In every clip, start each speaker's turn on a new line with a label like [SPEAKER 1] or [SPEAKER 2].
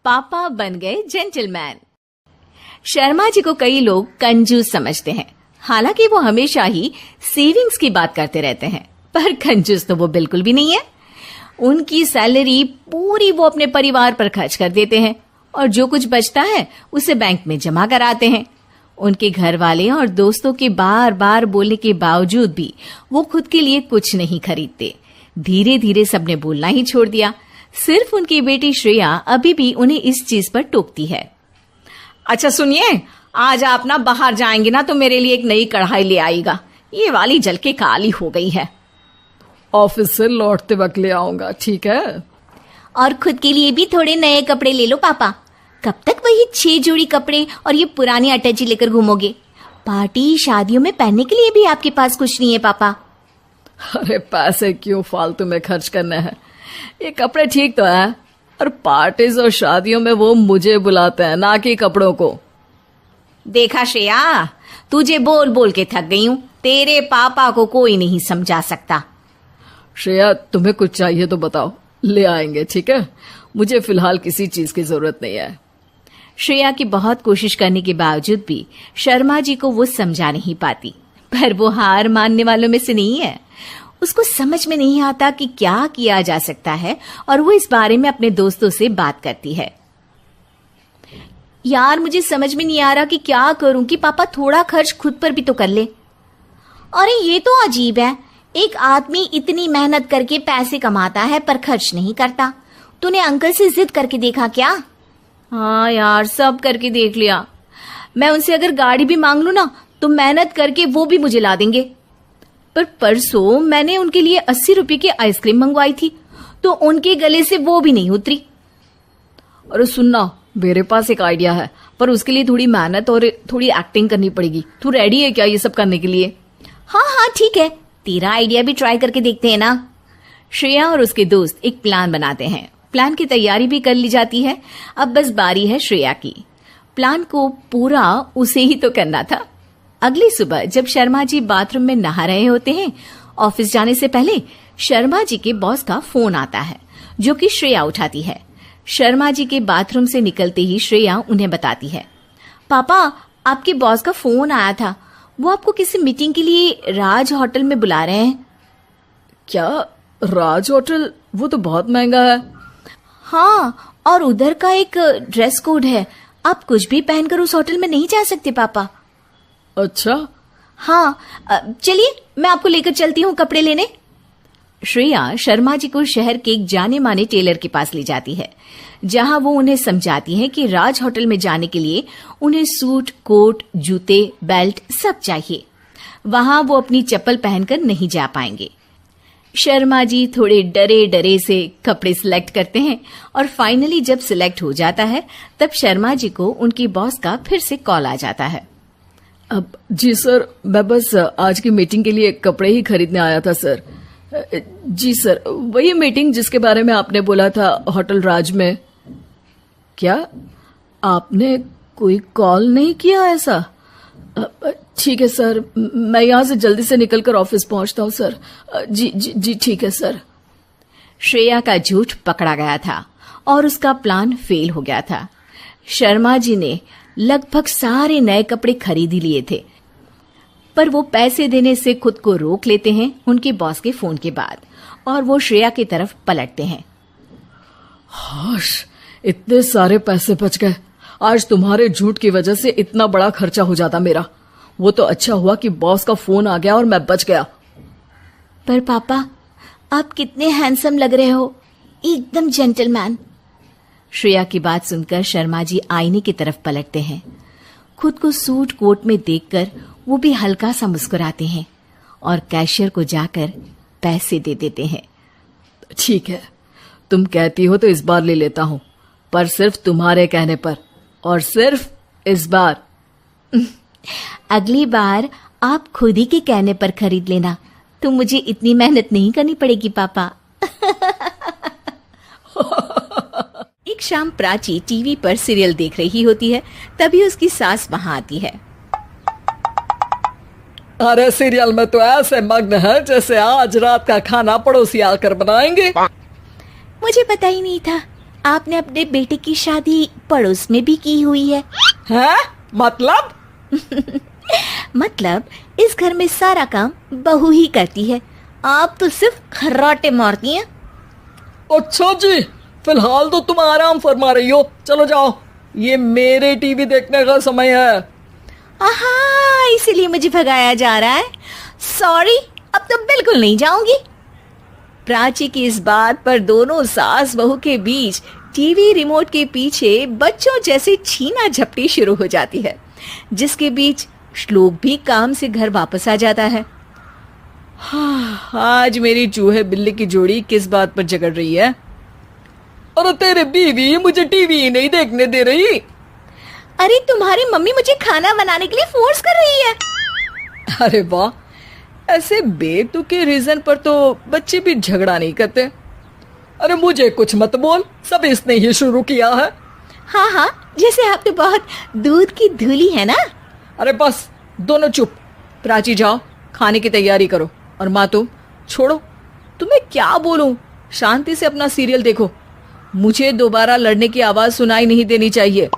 [SPEAKER 1] पापा बन गए जेंटलमैन। शर्मा जी को कई लोग कंजूस समझते हैं, हालांकि वो हमेशा ही सेविंग्स की बात करते रहते हैं, पर कंजूस तो वो बिल्कुल भी नहीं है। उनकी सैलरी पूरी वो अपने परिवार पर खर्च कर देते हैं और जो कुछ बचता है उसे बैंक में जमा कराते हैं। उनके घर वाले और दोस्तों के बार बार बोलने के बावजूद भी वो खुद के लिए कुछ नहीं खरीदते। धीरे धीरे सबने बोलना ही छोड़ दिया। सिर्फ उनकी बेटी श्रेया अभी भी उन्हें इस चीज पर टोकती है।
[SPEAKER 2] अच्छा सुनिए, आज आप ना बाहर जाएंगे ना तो मेरे लिए एक नई कढ़ाई ले आएगा, ये वाली जल के काली हो गई है।
[SPEAKER 3] ऑफिस से लौटते वक्त ले आऊंगा, ठीक है?
[SPEAKER 1] और खुद के लिए भी थोड़े नए कपड़े ले लो पापा। कब तक वही 6 जोड़ी कपड़े और ये पुरानी अटैची लेकर घूमोगे? पार्टी शादियों में पहनने के लिए भी आपके पास कुछ नहीं है पापा।
[SPEAKER 3] अरे पैसे क्यों फालतू में खर्च करने हैं, ये कपड़े ठीक तो है, और पार्टीज और शादियों में वो मुझे बुलाते हैं, ना कि कपड़ों को।
[SPEAKER 2] देखा श्रेया, तुझे बोल बोल के थक गई हूँ, तेरे पापा को कोई नहीं समझा सकता।
[SPEAKER 3] श्रेया, तुम्हें कुछ चाहिए तो बताओ, ले आएंगे, ठीक है? मुझे फिलहाल किसी चीज की जरूरत नहीं है।
[SPEAKER 1] श्रेया की बहुत कोशिश करने के बावजूद भी शर्मा जी को वो समझा नहीं पाती, पर वो हार मानने वालों में से नहीं है। उसको समझ में नहीं आता कि क्या किया जा सकता है और वो इस बारे में अपने दोस्तों से बात करती है। यार, मुझे समझ में नहीं आ रहा कि क्या करूं कि पापा थोड़ा खर्च खुद पर भी तो कर ले। अरे ये तो अजीब है, एक आदमी इतनी मेहनत करके पैसे कमाता है पर खर्च नहीं करता। तूने अंकल से जिद करके देखा क्या? हाँ यार, सब करके देख लिया। मैं उनसे अगर गाड़ी भी मांग लूं ना तो मेहनत करके वो भी मुझे ला देंगे। पर परसों मैंने उनके लिए 80 रुपए की आइसक्रीम मंगवाई थी तो उनके गले से वो भी नहीं उतरी।
[SPEAKER 3] अरे सुनना, मेरे पास एक आइडिया है, पर उसके लिए थोड़ी मेहनत और थोड़ी एक्टिंग करनी पड़ेगी। तू रेडी है क्या ये सब करने के लिए?
[SPEAKER 1] हाँ हाँ ठीक है, तेरा आइडिया भी ट्राई करके देखते हैं ना। श्रेया और उसके दोस्त एक प्लान बनाते हैं। प्लान की तैयारी भी कर ली जाती है। अब बस बारी है श्रेया की। प्लान को पूरा उसे ही तो करना था। अगली सुबह जब शर्मा जी बाथरूम में नहा रहे होते हैं, ऑफिस जाने से पहले शर्मा जी के बॉस का फोन आता है, जो कि श्रेया उठाती है। शर्मा जी के बाथरूम से निकलते ही श्रेया उन्हें बताती है, पापा आपके बॉस का फोन आया था, वो आपको किसी मीटिंग के लिए राज होटल में बुला रहे हैं।
[SPEAKER 3] क्या? राज होटल? वो तो बहुत महंगा है।
[SPEAKER 1] हाँ, और उधर का एक ड्रेस कोड है, आप कुछ भी पहनकर उस होटल में नहीं जा सकते पापा।
[SPEAKER 3] अच्छा?
[SPEAKER 1] हाँ, चलिए मैं आपको लेकर चलती हूँ कपड़े लेने। श्रेया शर्मा जी को शहर के एक जाने माने टेलर के पास ले जाती है, जहां वो उन्हें समझाती है कि राज होटल में जाने के लिए उन्हें सूट, कोट, जूते, बेल्ट सब चाहिए। वहां वो अपनी चप्पल पहनकर नहीं जा पाएंगे। शर्मा जी थोड़े डरे डरे से कपड़े सिलेक्ट करते हैं और फाइनली जब सिलेक्ट हो जाता है तब शर्मा जी को उनकी बॉस का फिर से कॉल आ जाता है।
[SPEAKER 3] अब जी सर, मैं बस आज की मीटिंग के लिए कपड़े ही खरीदने आया था सर। जी सर, वही मीटिंग जिसके बारे में आपने बोला था होटल राज में। क्या आपने कोई कॉल नहीं किया ऐसा? ठीक है सर, मैं यहाँ से जल्दी से निकलकर ऑफिस पहुंचता हूँ सर। जी जी जी ठीक है सर।
[SPEAKER 1] श्रेया का झूठ पकड़ा गया था और उसका प्लान फेल हो गया था। शर्मा जी ने लगभग सारे नए कपड़े खरीद ही लिए थे, पर वो पैसे देने से खुद को रोक लेते हैं उनके बॉस के फोन के बाद, और वो श्रेया की तरफ पलटते हैं।
[SPEAKER 3] हाश, इतने सारे पैसे बच गए। आज तुम्हारे झूठ की वजह से इतना बड़ा खर्चा हो जाता मेरा। वो तो अच्छा हुआ कि बॉस का फोन आ गया और मैं बच गया।
[SPEAKER 1] पर पापा, आप कितने हैंडसम लग रहे हो, एकदम जेंटलमैन। श्रेया की बात सुनकर शर्मा जी आईने की तरफ पलटते हैं। खुद को सूट कोट में देखकर वो भी हल्का सा मुस्कुराते हैं और कैशियर को जाकर पैसे दे देते हैं।
[SPEAKER 3] ठीक है, तुम कहती हो तो इस बार ले लेता हूँ, पर सिर्फ तुम्हारे कहने पर, और सिर्फ इस बार।
[SPEAKER 1] अगली बार आप खुद ही के कहने पर खरीद लेना, तो मुझे इतनी मेहनत नहीं करनी पड़ेगी पापा। एक शाम प्राची टीवी पर सीरियल देख रही होती है, तभी उसकी सास वहां आती है।
[SPEAKER 3] अरे सीरियल में तो ऐसे मग्न है जैसे आज रात का खाना पड़ोसी आकर बनाएंगे।
[SPEAKER 1] मुझे पता ही नहीं था, आपने अपने बेटे की शादी पड़ोस में भी की हुई है।
[SPEAKER 3] हैं? मतलब?
[SPEAKER 1] मतलब इस घर में सारा काम बहू ही करती है, आप तो सिर्फ खर्राटे मारती हैं।
[SPEAKER 3] अच्छा जी, फिलहाल तो तुम आराम फरमा रही हो, चलो जाओ, ये मेरे टीवी देखने का समय है।
[SPEAKER 1] आहा, इसीलिए मुझे भगाया जा रहा है। सॉरी, अब तो बिल्कुल नहीं जाऊंगी। प्राची की इस बात पर दोनों सास बहू के बीच टीवी रिमोट के पीछे बच्चों जैसे छीना झपटी शुरू हो जाती है, जिसके बीच श्लोक भी काम से घर वापस आ जाता है।
[SPEAKER 3] हाँ, आज मेरी चूहे बिल्ली की जोड़ी किस बात पर झगड़ रही है? अरे तेरे बीवी मुझे टीवी ही नहीं देखने दे रही।
[SPEAKER 1] अरे तुम्हारी मम्मी मुझे खाना बनाने के लिए फोर्स कर रही है।
[SPEAKER 3] अरे वाह, ऐसे बेतुके रीजन पर तो बच्चे भी झगड़ा नहीं करते। अरे मुझे कुछ मत बोल, सब इसने ही शुरू किया है।
[SPEAKER 1] हाँ हाँ, जैसे आप तो बहुत दूध की धूली है ना।
[SPEAKER 3] अरे बस, दोनों चुप। प्राची जाओ, खाने की तैयारी करो। और माँ तुम छोड़ो, तुम्हें क्या बोलूं, शांति से अपना सीरियल देखो, मुझे दोबारा लड़ने की आवाज सुनाई नहीं देनी चाहिए।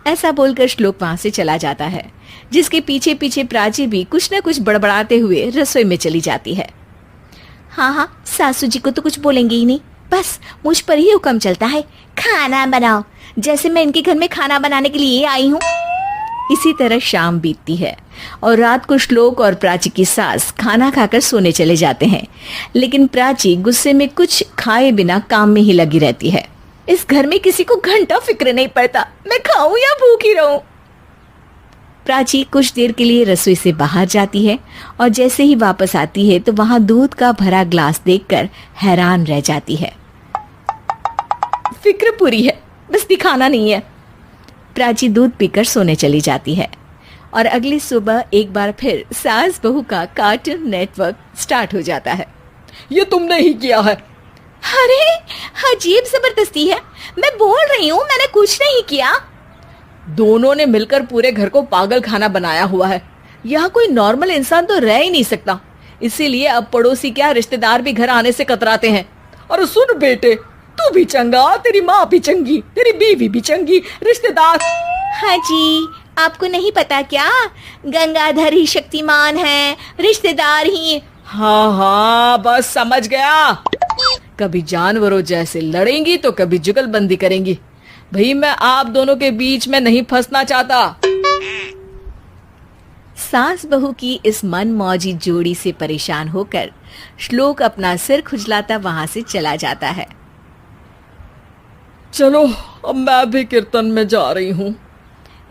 [SPEAKER 1] ऐसा बोलकर श्लोक वहां से चला जाता है, जिसके पीछे पीछे प्राची भी कुछ न कुछ बड़बड़ाते हुए रसोई में चली जाती है। हाँ हाँ, सासू जी को तो कुछ बोलेंगे ही नहीं, बस मुझ पर ही हुक्म चलता है, खाना बनाओ, जैसे मैं इनके घर में खाना बनाने के लिए आई हूँ। इसी तरह शाम बीतती है और रात को श्लोक और प्राची की सास खाना खाकर सोने चले जाते हैं, लेकिन प्राची गुस्से में कुछ खाए बिना काम में ही लगी रहती है। इस घर में किसी को घंटा फिक्र नहीं पड़ता, मैं खाऊं या भूखी रहूं। प्राची कुछ देर के लिए रसोई से बाहर जाती है और जैसे ही वापस आती है तो वहां दूध का भरा ग्लास देखकर हैरान रह जाती है। फिक्र पूरी है, बस दिखाना नहीं है। प्राची दूध पीकर सोने चली जाती है और अगली सुबह एक बार फिर सास बहू का कार्टून नेटवर्क स्टार्ट हो जाता है।
[SPEAKER 3] ये तुमने ही किया है।
[SPEAKER 1] अरे अजीब जबरदस्ती है, मैं बोल रही हूँ मैंने कुछ नहीं किया।
[SPEAKER 3] दोनों ने मिलकर पूरे घर को पागल खाना बनाया हुआ है। यहाँ कोई नॉर्मल इंसान तो रह ही नहीं सकता, इसीलिए अब पड़ोसी क्या रिश्तेदार भी घर आने से कतराते हैं। और सुन बेटे, तू भी चंगा, तेरी माँ भी चंगी, तेरी बीवी भी चंगी, रिश्तेदार।
[SPEAKER 1] हाँ जी, आपको नहीं पता क्या, गंगाधर ही शक्तिमान है, रिश्तेदार ही।
[SPEAKER 3] हाँ हाँ, बस समझ गया। कभी जानवरों जैसे लड़ेंगी तो कभी जुगलबंदी करेंगी। भाई मैं आप दोनों के बीच में नहीं फंसना चाहता।
[SPEAKER 1] सास बहू की इस मनमौजी जोड़ी से परेशान होकर श्लोक अपना सिर खुजलाता वहां से चला जाता है।
[SPEAKER 3] चलो अब मैं भी कीर्तन में जा रही हूँ।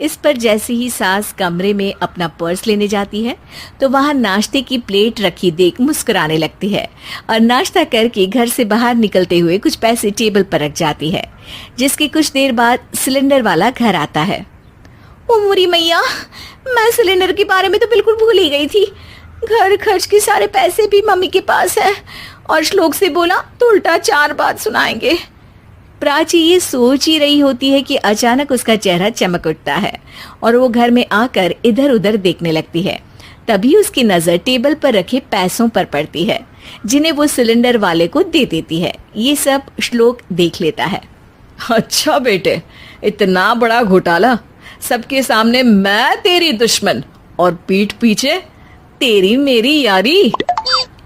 [SPEAKER 1] इस पर जैसे ही सास कमरे में अपना पर्स लेने जाती है तो वहां नाश्ते की प्लेट रखी देख मुस्कुराने लगती है और नाश्ता करके घर से बाहर निकलते हुए कुछ पैसे टेबल पर रख जाती है, जिसके कुछ देर बाद सिलेंडर वाला घर आता है। ओ मोरी मैया, मैं सिलेंडर के बारे में तो बिल्कुल भूल ही गई थी। घर खर्च के सारे पैसे भी मम्मी के पास है और श्लोक से बोला तो उल्टा 4 बात सुनाएंगे। प्राची ये सोच ही रही होती है कि अचानक उसका चेहरा चमक उठता है और वो घर में आकर इधर उधर देखने लगती है। तभी उसकी नजर टेबल पर रखे पैसों पर पड़ती है, जिन्हें वो सिलेंडर वाले को दे देती है। ये सब श्लोक देख लेता है।
[SPEAKER 3] अच्छा बेटे, इतना बड़ा घोटाला, सबके सामने मैं तेरी दुश्मन और पीठ पीछे तेरी मेरी यारी।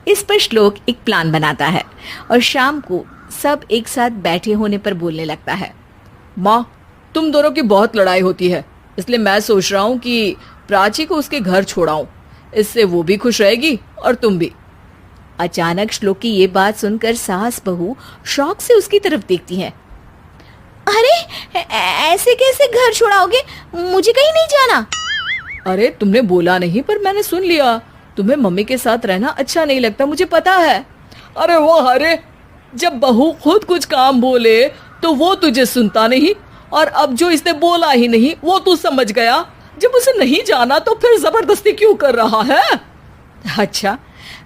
[SPEAKER 1] इस पर श्लोक एक प्लान बनाता है और शाम को सब एक साथ बैठे होने पर बोलने लगता है।
[SPEAKER 3] माँ, तुम दोनों की बहुत लड़ाई होती है, इसलिए मैं सोच रहा हूँ कि प्राची को उसके घर छोड़ाऊं, इससे वो भी खुश रहेगी और तुम भी।
[SPEAKER 1] अचानक श्लोक की ये बात सुनकर सास बहू शौक से उसकी तरफ देखती हैं। अरे ऐसे कैसे घर छोड़ाओगे, मुझे कहीं नहीं जाना।
[SPEAKER 3] अरे तुमने बोला नहीं पर मैंने सुन लिया, तुम्हें मम्मी के साथ रहना अच्छा नहीं लगता, मुझे पता है। अरे वाह, अरे जब बहू खुद कुछ काम बोले तो वो तुझे सुनता नहीं, और अब जो इसने बोला ही नहीं वो तू समझ गया। जब उसे नहीं जाना तो फिर जबरदस्ती क्यों कर रहा है?
[SPEAKER 1] अच्छा,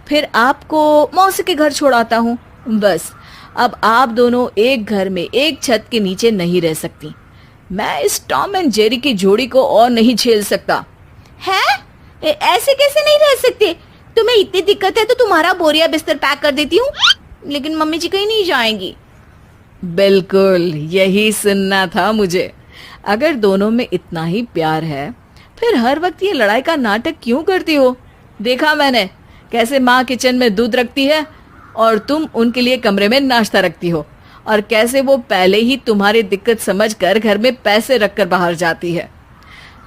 [SPEAKER 1] फिर आपको मौसी के घर छोड़ाता हूँ। बस अब आप दोनों एक घर में एक छत के नीचे नहीं रह सकती।
[SPEAKER 3] मैं इस टॉम एंड जेरी की जोड़ी को और नहीं झेल सकता।
[SPEAKER 1] है? ऐसे कैसे नहीं रह सकते? तुम्हें इतनी दिक्कत है तो तुम्हारा बोरिया बिस्तर पैक कर देती हूँ, लेकिन मम्मी जी कहीं नहीं जाएंगी।
[SPEAKER 3] बिल्कुल, यही सुनना था मुझे। अगर दोनों में इतना ही प्यार है, फिर हर वक्त ये लड़ाई का नाटक क्यों करती हो? देखा मैंने कैसे माँ किचन में दूध रखती है और तुम उनके लिए कमरे में नाश्ता रखती हो, और कैसे वो पहले ही तुम्हारी दिक्कत समझकर घर में पैसे रखकर बाहर जाती है।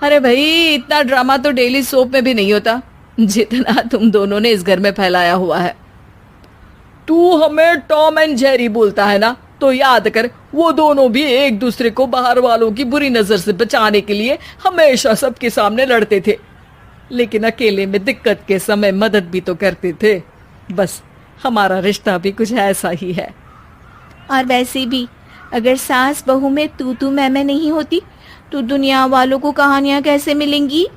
[SPEAKER 3] अरे भाई, इतना ड्रामा तो डेली सोप में भी नहीं होता जितना तुम दोनों ने इस घर में फैलाया हुआ है। तू हमें टॉम एंड जेरी बोलता है ना, तो याद कर वो दोनों भी एक दूसरे को बाहर वालों की बुरी नजर से बचाने के लिए हमेशा सबके सामने लड़ते थे, लेकिन अकेले में दिक्कत के समय मदद भी तो करते थे। बस हमारा रिश्ता भी कुछ ऐसा ही है।
[SPEAKER 1] और वैसे भी अगर सास बहू में तू मैं नहीं होती तो दुनिया वालों को कहानियां कैसे मिलेंगी?